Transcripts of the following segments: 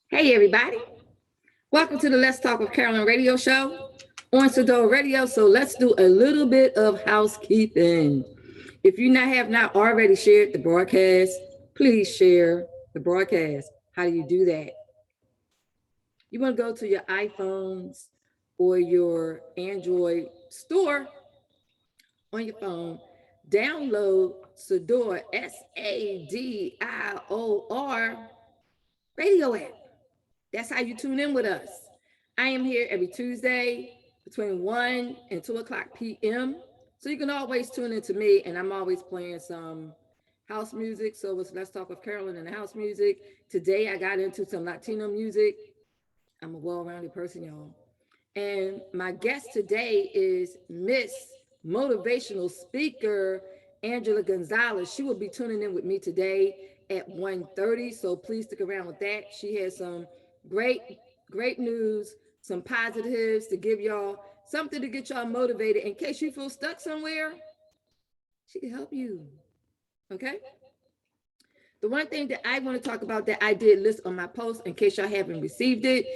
Hey, everybody. Welcome to the Let's Talk with Carolyn radio show on Sador Radio. So let's do a little bit of housekeeping. If you have not already shared the broadcast, please share the broadcast. How do you do that? You want to go to your iPhones or your Android store on your phone, download Sador, SADIOR radio app. That's how you tune in with us. I am here every Tuesday between 1 and 2 o'clock p.m. So you can always tune in to me, and I'm always playing some house music. So it's Let's Talk with Carolyn and the house music. Today I got into some Latino music. I'm a well-rounded person, y'all. And my guest today is Miss Motivational Speaker Angela Gonzalez. She will be tuning in with me today at 1:30. So please stick around with that. She has some great news, some positives to give y'all, something to get y'all motivated in case you feel stuck somewhere. She can help you. Okay. The one thing that I want to talk about that I did list on my post, in case y'all haven't received it,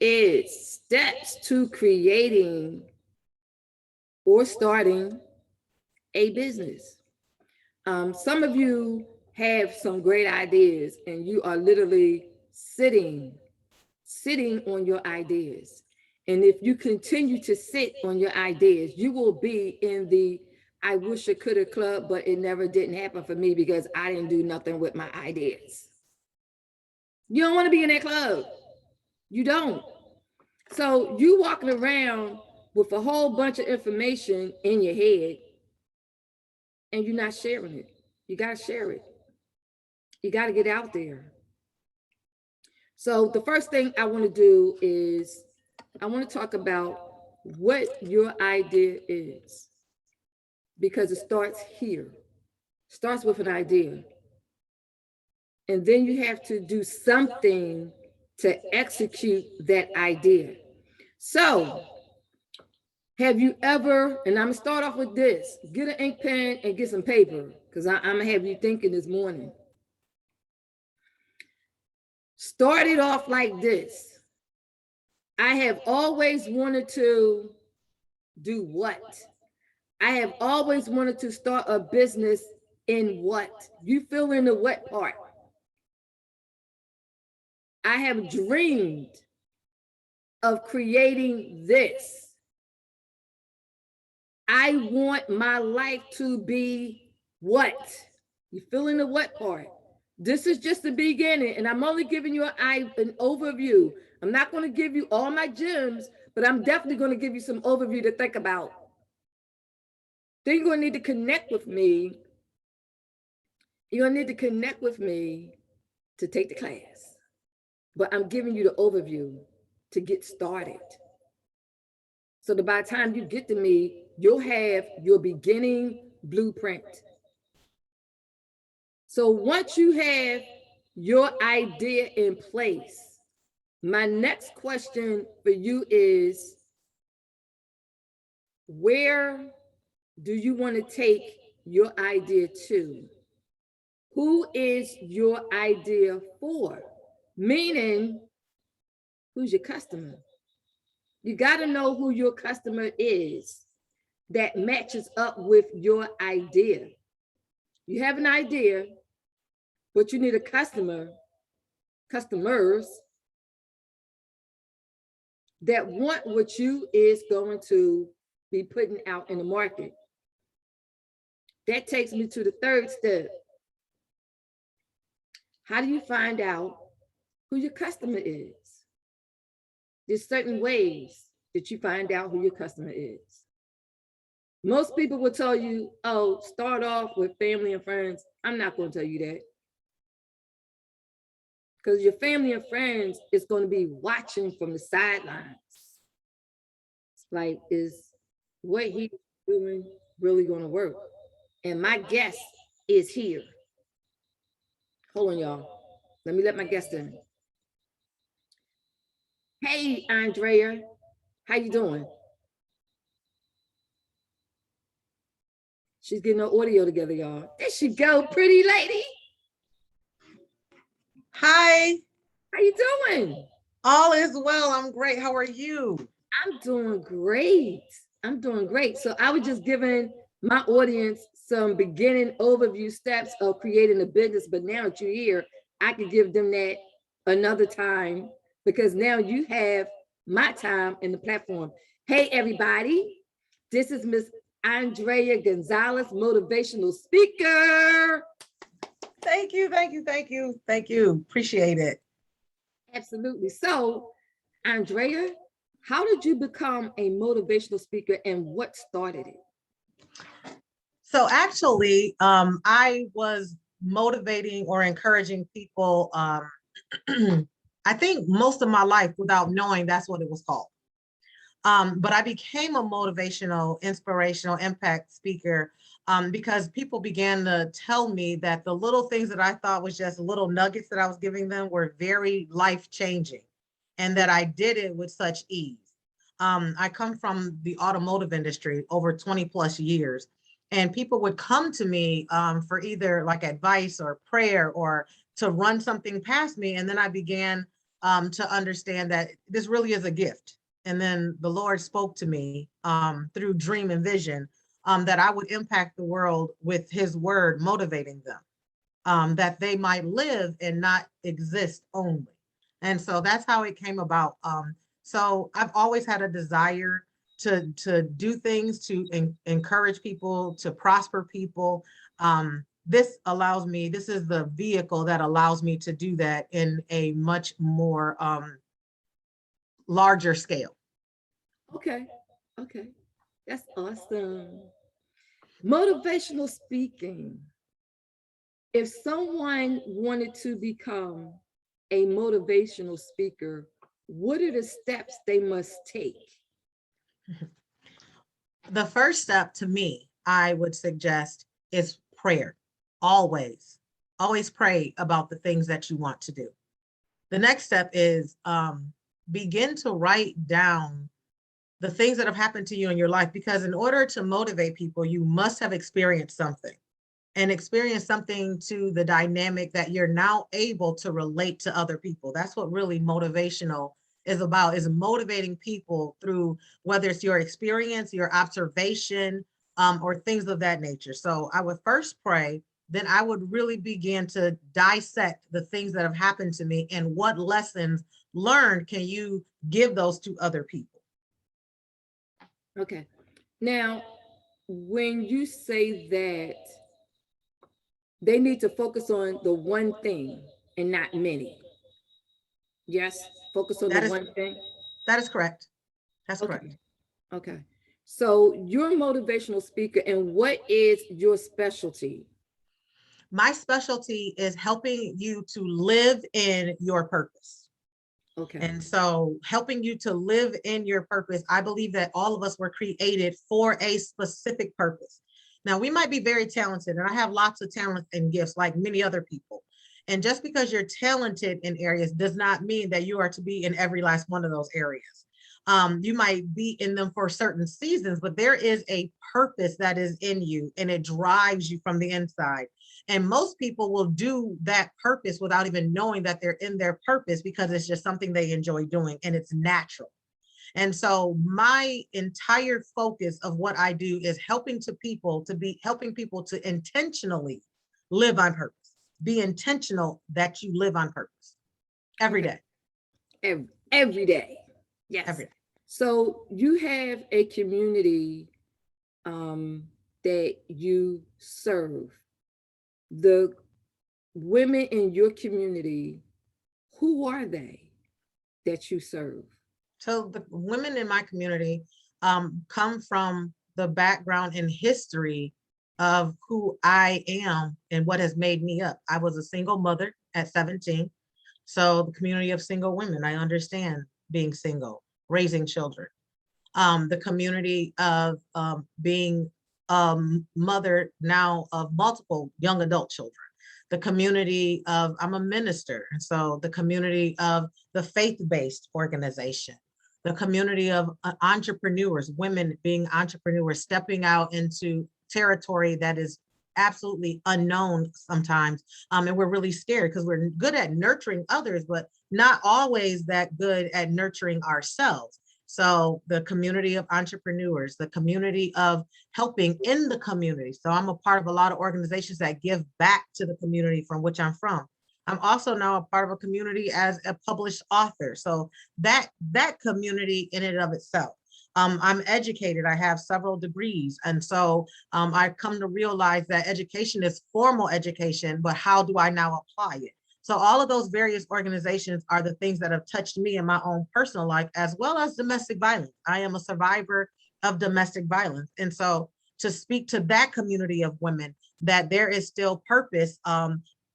is steps to creating or starting a business. Some of you have some great ideas and you are literally sitting on your ideas. And if you continue to sit on your ideas, you will be in the I wish I could have club, but it never didn't happen for me because I didn't do nothing with my ideas. You don't want to be in that club. You don't. So you walking around with a whole bunch of information in your head and you're not sharing it. You got to share it. You got to get out there. So the first thing I want to do is I want to talk about what your idea is, because it starts here. Starts with an idea. And then you have to do something to execute that idea. So have you ever, and I'm gonna start off with this, get an ink pen and get some paper, because I'm gonna have you thinking this morning. Start it off like this. I have always wanted to do what? I have always wanted to start a business in what? You fill in the what part. I have dreamed of creating this. I want my life to be what? You fill in the what part. This is just the beginning, and I'm only giving you an overview. I'm not going to give you all my gems, but I'm definitely going to give you some overview to think about. Then you're going to need to connect with me. You're going to need to connect with me to take the class. But I'm giving you the overview to get started. So that by the time you get to me, you'll have your beginning blueprint. So once you have your idea in place, my next question for you is, where do you want to take your idea to? Who is your idea for? Meaning, who's your customer? You got to know who your customer is that matches up with your idea. You have an idea, but you need a customers that want what you is going to be putting out in the market. That takes me to the third step. How do you find out who your customer is? There's certain ways that you find out who your customer is. Most people will tell you, oh, start off with family and friends. I'm not going to tell you that. Because your family and friends is going to be watching from the sidelines. Like, is what he's doing really going to work? And my guest is here. Hold on, y'all. Let me let my guest in. Hey, Andrea, how you doing? She's getting her audio together, y'all. There she go, pretty lady. Hi. How you doing? All is well. I'm great. How are you? I'm doing great. I'm doing great. So I was just giving my audience some beginning overview steps of creating a business, but now that you're here, I could give them that another time because now you have my time in the platform. Hey, everybody. This is Miss Andrea Gonzalez, motivational speaker. Thank you. Thank you. Thank you. Thank you. Appreciate it. Absolutely. So, Andrea, how did you become a motivational speaker and what started it? So actually, I was motivating or encouraging people, I think most of my life without knowing that's what it was called. But I became a motivational, inspirational impact speaker because people began to tell me that the little things that I thought was just little nuggets that I was giving them were very life-changing and that I did it with such ease. I come from the automotive industry over 20 plus years, and people would come to me for either like advice or prayer or to run something past me. And then I began to understand that this really is a gift. And then the Lord spoke to me through dream and vision that I would impact the world with his word, motivating them, that they might live and not exist only. And so that's how it came about. So I've always had a desire to do things, to encourage people, to prosper people. This allows me, this is the vehicle that allows me to do that in a much more larger scale. Okay. Okay. That's awesome. Motivational speaking. If someone wanted to become a motivational speaker, what are the steps they must take? The first step to me, I would suggest is prayer. Always, always pray about the things that you want to do. The next step is begin to write down the things that have happened to you in your life, because in order to motivate people, you must have experienced something and experience something to the dynamic that you're now able to relate to other people. That's what really motivational is about, is motivating people through whether it's your experience, your observation, or things of that nature. So I would first pray, then I would really begin to dissect the things that have happened to me and what lessons learned can you give those to other people. Okay. Now, when you say that they need to focus on the one thing and not many. Yes, focus on the That is one thing. that is correct. That's correct. Okay. Okay. So you're a motivational speaker, and what is your specialty? My specialty is helping you to live in your purpose. Okay. And so helping you to live in your purpose, I believe that all of us were created for a specific purpose. Now, we might be very talented, and I have lots of talents and gifts like many other people. And just because you're talented in areas does not mean that you are to be in every last one of those areas. You might be in them for certain seasons, but there is a purpose that is in you and it drives you from the inside. And most people will do that purpose without even knowing that they're in their purpose because it's just something they enjoy doing and it's natural. And so my entire focus of what I do is helping people to intentionally live on purpose. Be intentional that you live on purpose every day. Every day. Yes. Every day. So you have a community that you serve. The women in your community, who are they that you serve? So the women in my community come from the background and history of who I am and what has made me up. I was a single mother at 17. So the community of single women, I understand being single, raising children. the community of being mother now of multiple young adult children, the community of, I'm a minister, and so the community of the faith-based organization, the community of entrepreneurs, women being entrepreneurs, stepping out into territory that is absolutely unknown sometimes. And we're really scared because we're good at nurturing others, but not always that good at nurturing ourselves. So the community of entrepreneurs, the community of helping in the community. So I'm a part of a lot of organizations that give back to the community from which I'm from. I'm also now a part of a community as a published author. So that community in and of itself. I'm educated. I have several degrees. And so I've come to realize that education is formal education, but how do I now apply it? So all of those various organizations are the things that have touched me in my own personal life, as well as domestic violence. I am a survivor of domestic violence. And so to speak to that community of women, that there is still purpose,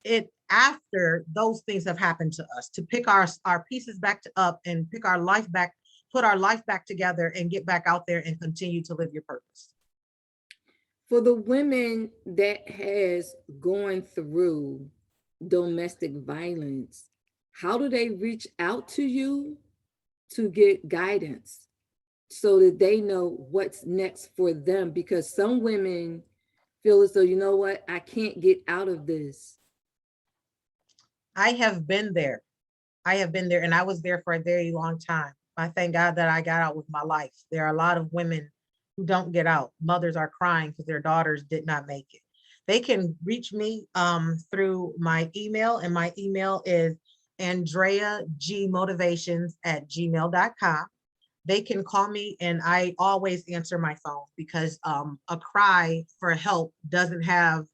it after those things have happened to us, to pick our pieces back up and pick our life back, put our life back together and get back out there and continue to live your purpose. For the women that has gone through domestic violence, how do they reach out to you to get guidance so that they know what's next for them? Because some women feel as though, you know what, I can't get out of this. I have been there. I have been there, and I was there for a very long time. I thank God that I got out with my life. There are a lot of women who don't get out. Mothers are crying because their daughters did not make it. They can reach me through my email, and my email is andreagmotivations@gmail.com. They can call me, and I always answer my phone because a cry for help doesn't have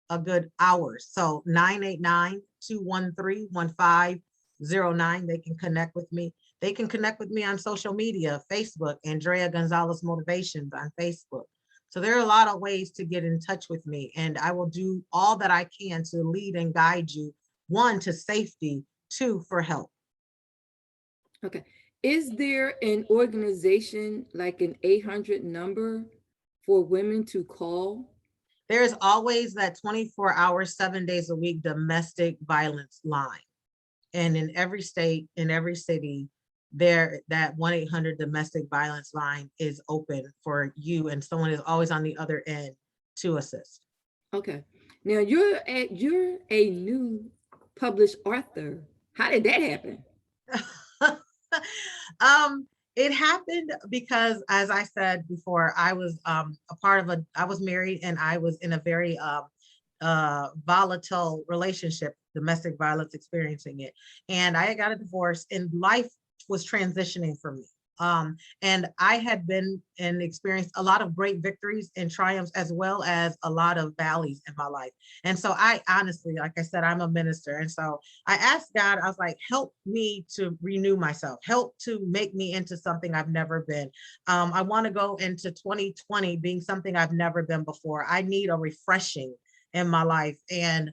a good hours. So 989-213-1509. They can connect with me. They can connect with me on social media, Facebook, Andrea Gonzalez Motivations on Facebook. So there are a lot of ways to get in touch with me, and I will do all that I can to lead and guide you, one, to safety, two, for help. Okay. Is there an organization like an 800 number for women to call? There's always that 24 hours, 7 days a week domestic violence line. And in every state, in every city, there that 1-800 domestic violence line is open for you, and someone is always on the other end to assist. Okay. Now you're a new published author. How did that happen? um, it happened because, as I said before, I was a part of I was married, and I was in a very volatile relationship, domestic violence, experiencing it. And I got a divorce, and life was transitioning for me. And I had been and experienced a lot of great victories and triumphs, as well as a lot of valleys in my life. And so I honestly, like I said, I'm a minister. And so I asked God, I was like, help me to renew myself, help to make me into something I've never been. I want to go into 2020 being something I've never been before. I need a refreshing in my life. And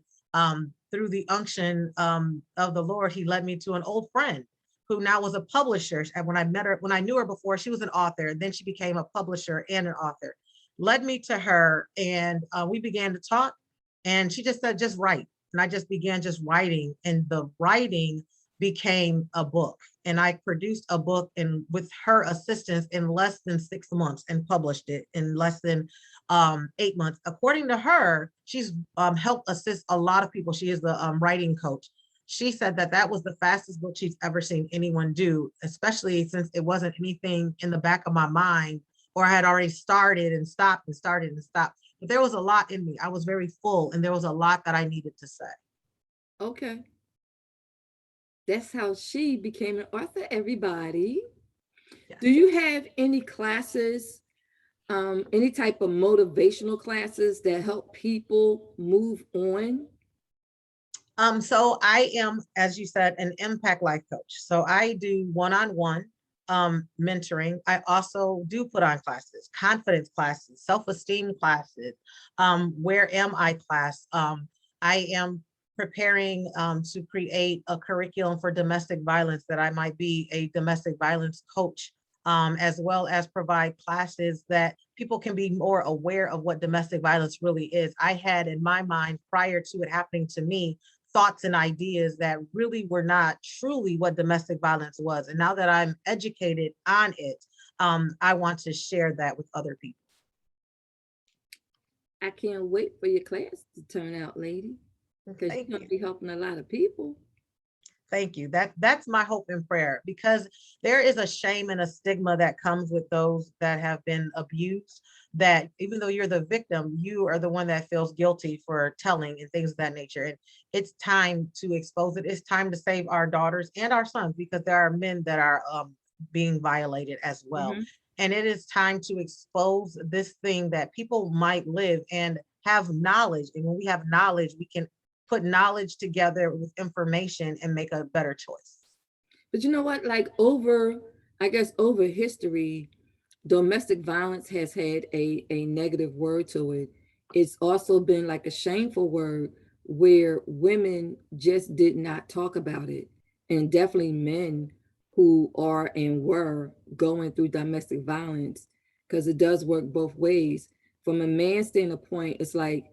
through the unction of the Lord, he led me to an old friend who now was a publisher. And when I met her, when I knew her before, she was an author. Then she became a publisher and an author. Led me to her, and we began to talk. And she just said, just write. And I just began just writing. And the writing became a book. And I produced a book, and with her assistance, in less than 6 months, and published it in less than 8 months. According to her, she's helped assist a lot of people. She is the writing coach. She said that that was the fastest book she's ever seen anyone do, especially since it wasn't anything in the back of my mind, or I had already started and stopped and started and stopped. But there was a lot in me. I was very full, and there was a lot that I needed to say. Okay. That's how she became an author, everybody. Yes. Do you have any classes, any type of motivational classes that help people move on? So I am, as you said, an impact life coach. So I do one-on-one mentoring. I also do put on classes, confidence classes, self-esteem classes, where am I class. I am preparing to create a curriculum for domestic violence, that I might be a domestic violence coach as well as provide classes that people can be more aware of what domestic violence really is. I had in my mind prior to it happening to me thoughts and ideas that really were not truly what domestic violence was. And now that I'm educated on it, I want to share that with other people. I can't wait for your class to turn out, lady, because Thank you're going you. to be helping a lot of people. Thank you. That's my hope and prayer, because there is a shame and a stigma that comes with those that have been abused, that even though you're the victim, you are the one that feels guilty for telling and things of that nature. And it's time to expose it. It's time to save our daughters and our sons, because there are men that are being violated as well. Hmm. And it is time to expose this thing that people might live and have knowledge. And when we have knowledge, we can put knowledge together with information and make a better choice. But you know what? Like I guess over history, domestic violence has had a negative word to it. It's also been like a shameful word where women just did not talk about it. And definitely men who are and were going through domestic violence, because it does work both ways. From a man's standpoint, it's like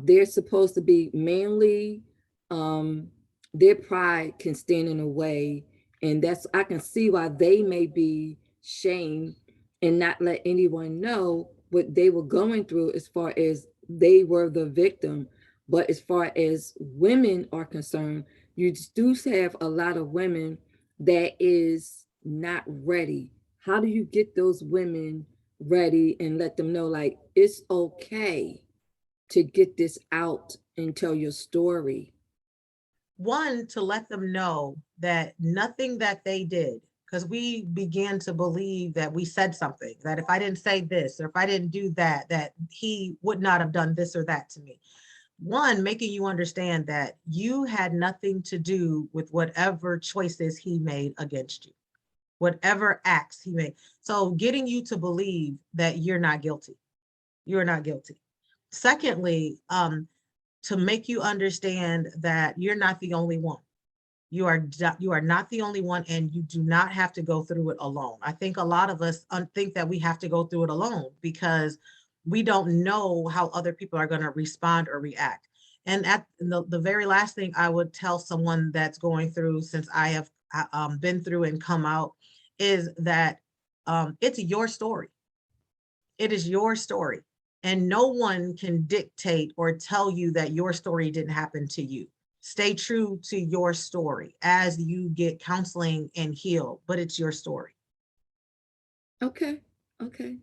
they're supposed to be manly. um their pride can stand in the way, and that's, I can see why they may be shamed and not let anyone know what they were going through as far as they were the victim. But as far as women are concerned, you do have a lot of women that is not ready. How do you get those women ready and let them know like it's okay to get this out and tell your story? One, to let them know that nothing that they did, because we began to believe that we said something, that if I didn't say this or if I didn't do that, that he would not have done this or that to me. One, making you understand that you had nothing to do with whatever choices he made against you, whatever acts he made. So getting you to believe that you're not guilty. You're not guilty. Secondly, to make you understand that you're not the only one. You are not the only one, and you do not have to go through it alone. I think a lot of us think that we have to go through it alone because we don't know how other people are going to respond or react. And at the very last thing I would tell someone that's going through, since I have been through and come out, is that it's your story. It is your story. And no one can dictate or tell you that your story didn't happen to you. Stay true to your story as you get counseling and heal, but it's your story. Okay, okay.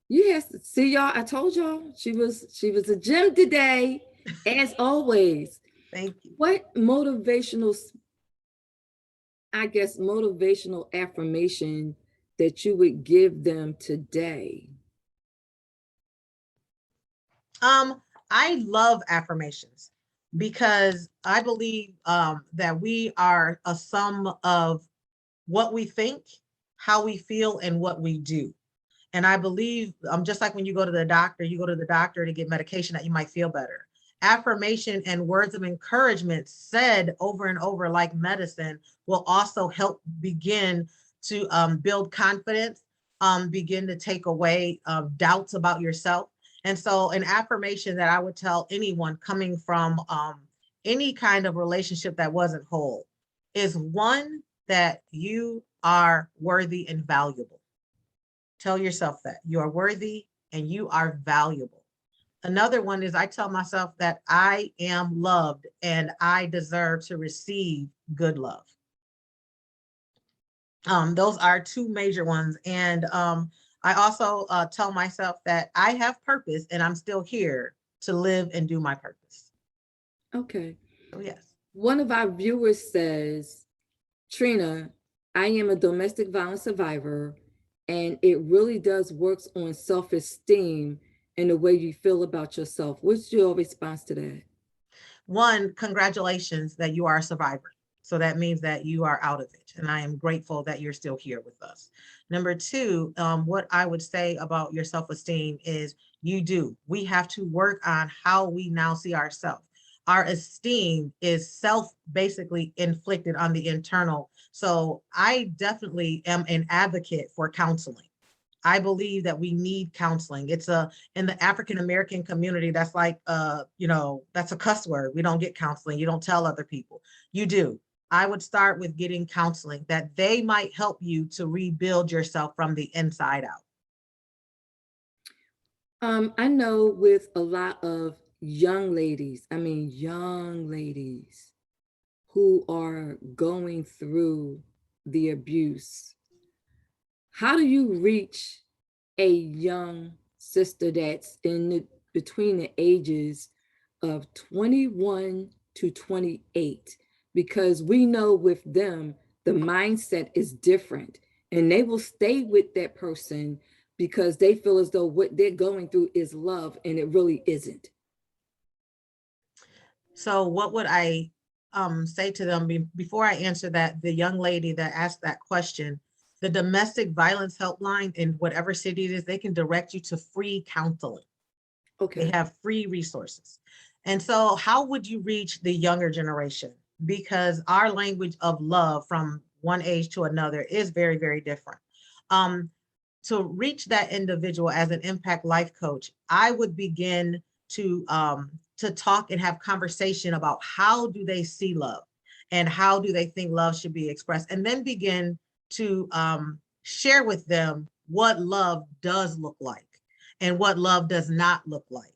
Yes, see y'all. I told y'all she was a gem today, as always. Thank you. What motivational, I guess, motivational affirmation that you would give them today? Um, I love affirmations because I believe that we are a sum of what we think, how we feel, and what we do. And I believe, just like when you go to the doctor, you go to the doctor to get medication that you might feel better. Affirmation and words of encouragement said over and over, like medicine, will also help begin to build confidence, begin to take away doubts about yourself. And so, an affirmation that I would tell anyone coming from any kind of relationship that wasn't whole is one, that you are worthy and valuable. Tell yourself that you are worthy and you are valuable. Another one is I tell myself that I am loved and I deserve to receive good love. Those are two major ones. And I also tell myself that I have purpose and I'm still here to live and do my purpose. Okay. So, yes. One of our viewers says, Trina, I am a domestic violence survivor, and it really does works on self-esteem and the way you feel about yourself. What's your response to that? One, congratulations that you are a survivor. So that means that you are out of it. And I am grateful that you're still here with us. Number two, what I would say about your self esteem is you do. We have to work on how we now see ourselves. Our esteem is self basically inflicted on the internal. So I definitely am an advocate for counseling. I believe that we need counseling. It's a in the African American community, that's like that's a cuss word. We don't get counseling. You don't tell other people. You do. I would start with getting counseling that they might help you to rebuild yourself from the inside out. I know with a lot of young ladies, I mean, young ladies who are going through the abuse, how do you reach a young sister that's between the ages of 21 to 28? Because we know with them, the mindset is different and they will stay with that person because they feel as though what they're going through is love and it really isn't. So what would I say to them before I answer that? The young lady that asked that question, the domestic violence helpline in whatever city it is, they can direct you to free counseling. They Okay. have free resources. And so, how would you reach the younger generation? Because our language of love from one age to another is very, very different. Um, to reach that individual as an impact life coach, I would begin to talk and have conversation about how do they see love and how do they think love should be expressed, and then begin to share with them what love does look like and what love does not look like.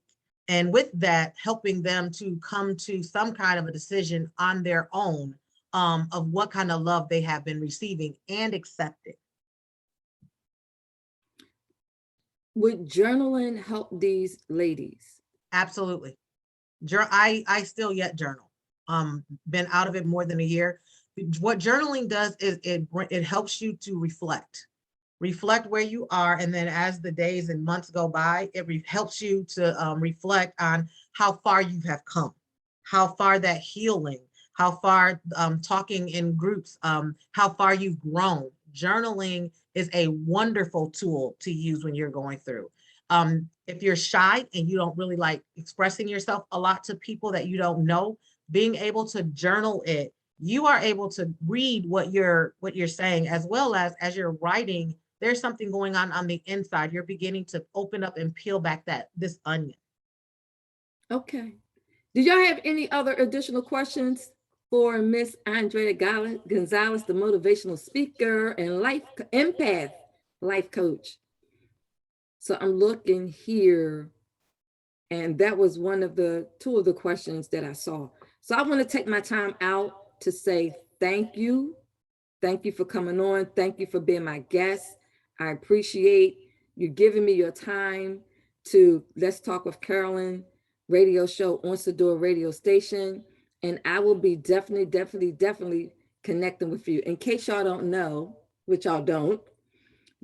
And with that, helping them to come to some kind of a decision on their own of what kind of love they have been receiving and accepting. Would journaling help these ladies? Absolutely. I still yet journal. Been out of it more than a year. What journaling does is it helps you to reflect where you are, and then as the days and months go by, it helps you to reflect on how far you have come, how far that healing, how far talking in groups, how far you've grown. Journaling is a wonderful tool to use when you're going through. If you're shy and you don't really like expressing yourself a lot to people that you don't know, being able to journal it, you are able to read what you're saying, as well as you're writing. There's something going on the inside. You're beginning to open up and peel back that this onion. Okay. Do y'all have any other additional questions for Miss Andrea Gonzalez, the motivational speaker and life empath life coach? So I'm looking here, and that was one of the two of the questions that I saw. So I want to take my time out to say thank you. Thank you for coming on. Thank you for being my guest. I appreciate you giving me your time to Let's Talk with Carolyn radio show on Sador radio station. And I will be definitely connecting with you. In case y'all don't know, which y'all don't,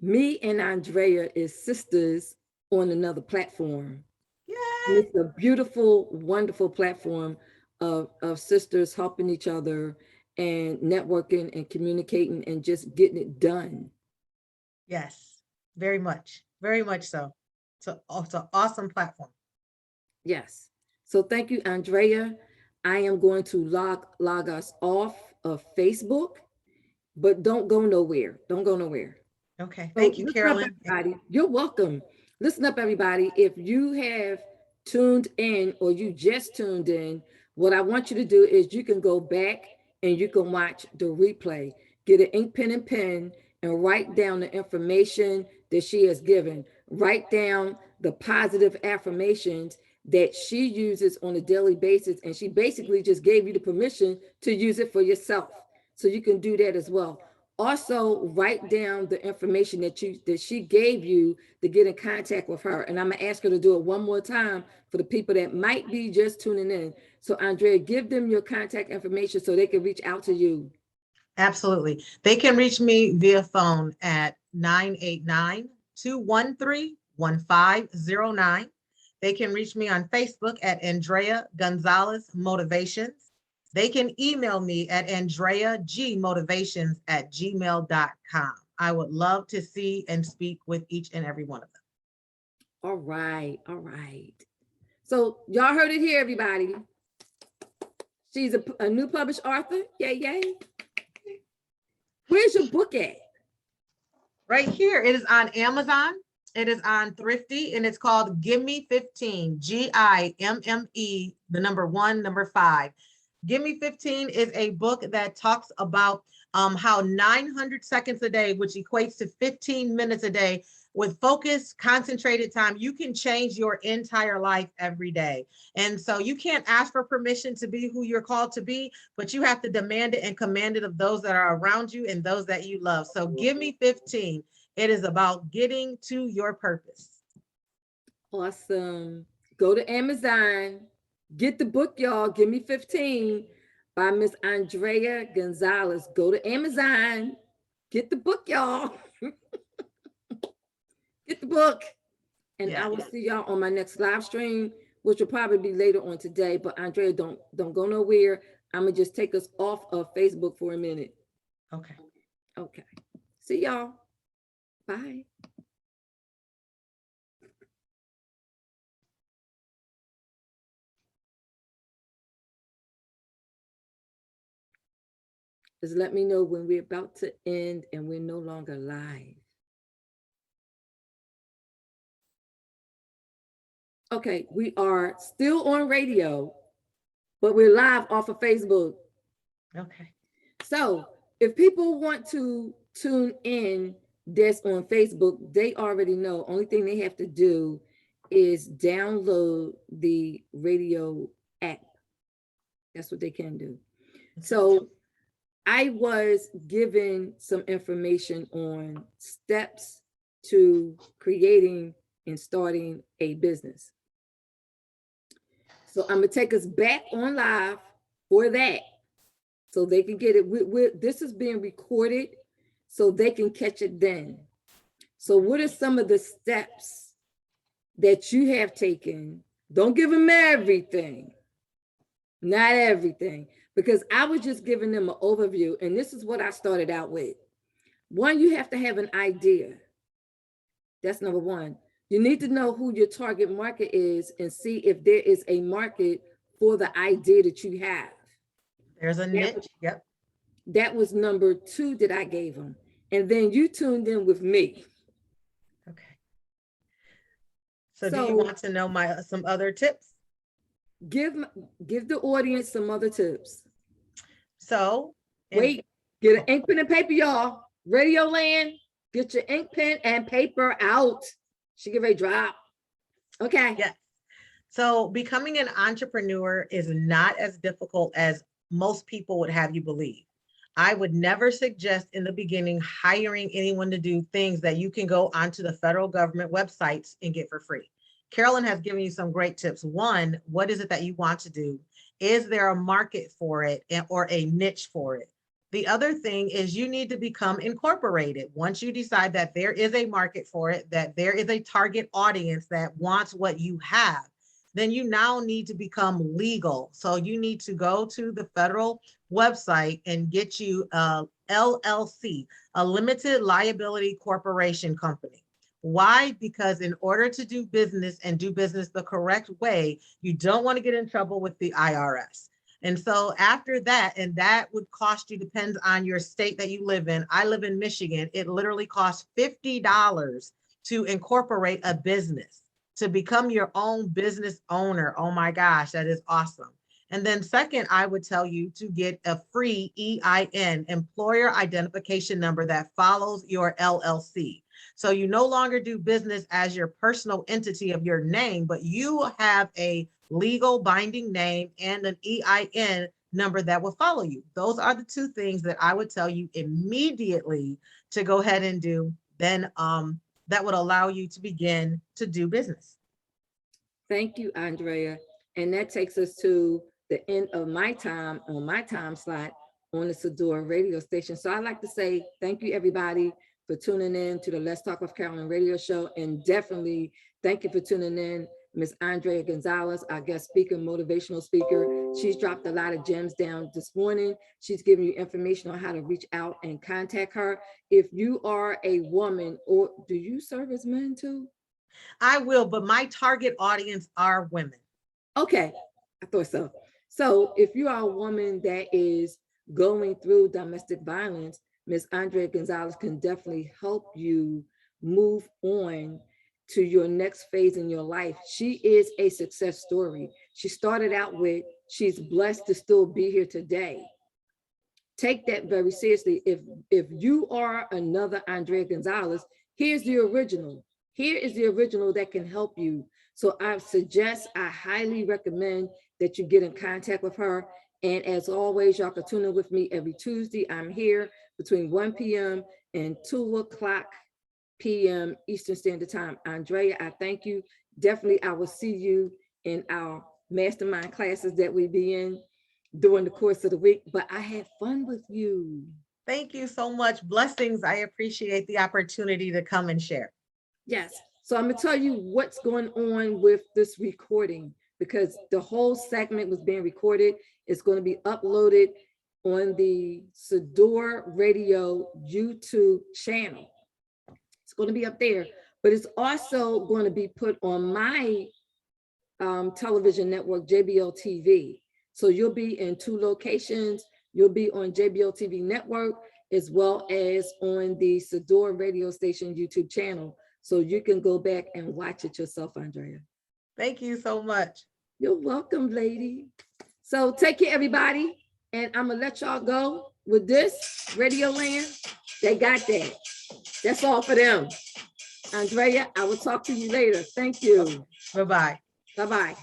me and Andrea is sisters on another platform. Yay! It's a beautiful, wonderful platform of sisters helping each other and networking and communicating and just getting it done. Yes, very much so. It's an awesome platform. Yes. So thank you, Andrea. I am going to log us off of Facebook, but don't go nowhere. Don't go nowhere. Okay, So thank you, listen up, Carolyn. everybody. You're welcome. Listen up, everybody. If you have tuned in or you just tuned in, what I want you to do is you can go back and you can watch the replay. Get an ink pen and pen and write down the information that she has given. Write down the positive affirmations that she uses on a daily basis. And she basically just gave you the permission to use it for yourself. So you can do that as well. Also, write down the information that she gave you to get in contact with her. And I'm gonna ask her to do it one more time for the people that might be just tuning in. So Andrea, give them your contact information so they can reach out to you. Absolutely. They can reach me via phone at 989-213-1509. They can reach me on Facebook at Andrea Gonzalez Motivations. They can email me at andreagmotivations@gmail.com. I would love to see and speak with each and every one of them. All right, all right. So y'all heard it here, everybody. She's a new published author. Yay, yay. Where's your book at? Right here. It is on Amazon. It is on Thrifty, and it's called Gimme 15, Gimme, the number 1, number 5. Gimme 15 is a book that talks about how 900 seconds a day, which equates to 15 minutes a day, with focused, concentrated time, you can change your entire life every day. And so you can't ask for permission to be who you're called to be, but you have to demand it and command it of those that are around you and those that you love. So Gimme 15. It is about getting to your purpose. Awesome. Go to Amazon, get the book, y'all. Gimme 15 by Miss Andrea Gonzalez. Go to Amazon, get the book, y'all. Get the book. And I will see y'all on my next live stream, which will probably be later on today. But Andrea, don't go nowhere. I'm gonna just take us off of Facebook for a minute. Okay. Okay. See y'all. Bye. Just let me know when we're about to end and we're no longer live. Okay, we are still on radio, but we're live off of Facebook. Okay. So if people want to tune in this on Facebook, they already know. Only thing they have to do is download the radio app. That's what they can do. So I was given some information on steps to creating and starting a business. So I'm gonna take us back on live for that, so they can get it. This is being recorded, so they can catch it then. So what are some of the steps that you have taken? Don't give them everything, not everything, because I was just giving them an overview, and this is what I started out with. One, you have to have an idea. That's number one. You need to know who your target market is and see if there is a market for the idea that you have. There's a niche. Yep. That was number two that I gave them. And then you tuned in with me. Okay. So do you want to know some other tips? Give the audience some other tips. So wait, get an ink, pen, and paper, y'all. Radio land, get your ink, pen, and paper out. She get ready to drop. Okay. Yes. So becoming an entrepreneur is not as difficult as most people would have you believe. I would never suggest in the beginning hiring anyone to do things that you can go onto the federal government websites and get for free. Carolyn has given you some great tips. One, what is it that you want to do? Is there a market for it or a niche for it? The other thing is you need to become incorporated. Once you decide that there is a market for it, that there is a target audience that wants what you have, then you now need to become legal. So you need to go to the federal website and get you a LLC, a limited liability corporation company. Why? Because in order to do business and do business the correct way, you don't want to get in trouble with the IRS. And so after that, and that would cost you, depends on your state that you live in. I live in Michigan. It literally costs $50 to incorporate a business, to become your own business owner. Oh my gosh, that is awesome. And then second, I would tell you to get a free EIN, employer identification number, that follows your LLC. So you no longer do business as your personal entity of your name, but you have a legal binding name and an EIN number that will follow you. Those are the two things that I would tell you immediately to go ahead and do. Then that would allow you to begin to do business. Thank you, Andrea. And that takes us to the end of my time on my time slot on the Sador radio station. So I'd like to say thank you, everybody, for tuning in to the Let's Talk with Carolyn radio show. And definitely thank you for tuning in, Ms. Andrea Gonzalez, our guest speaker, motivational speaker. She's dropped a lot of gems down this morning. She's giving you information on how to reach out and contact her. If you are a woman, or do you serve as men too? I will, but my target audience are women. Okay, I thought so. So if you are a woman that is going through domestic violence, Miss Andrea Gonzalez can definitely help you move on to your next phase in your life. She is a success story. She started out with, she's blessed to still be here today. Take that very seriously. If you are another Andrea Gonzalez, here's the original. Here is the original that can help you. So I highly recommend that you get in contact with her. And as always, y'all can tune in with me every Tuesday. I'm here between 1 p.m. and 2 o'clock p.m. Eastern Standard Time. Andrea, I thank you. Definitely, I will see you in our mastermind classes that we be in during the course of the week. But I had fun with you. Thank you so much. Blessings. I appreciate the opportunity to come and share. Yes. So I'm going to tell you what's going on with this recording, because the whole segment was being recorded. It's going to be uploaded on the Sador Radio YouTube channel. It's going to be up there, but it's also going to be put on my television network, JBL TV. So you'll be in 2 locations. You'll be on JBL TV network as well as on the Sador radio station YouTube channel. So you can go back and watch it yourself, Andrea. Thank you so much. You're welcome, lady. So take care, everybody. And I'm gonna let y'all go with this Radio Land. They got that. That's all for them. Andrea, I will talk to you later. Thank you. Bye-bye. Bye-bye.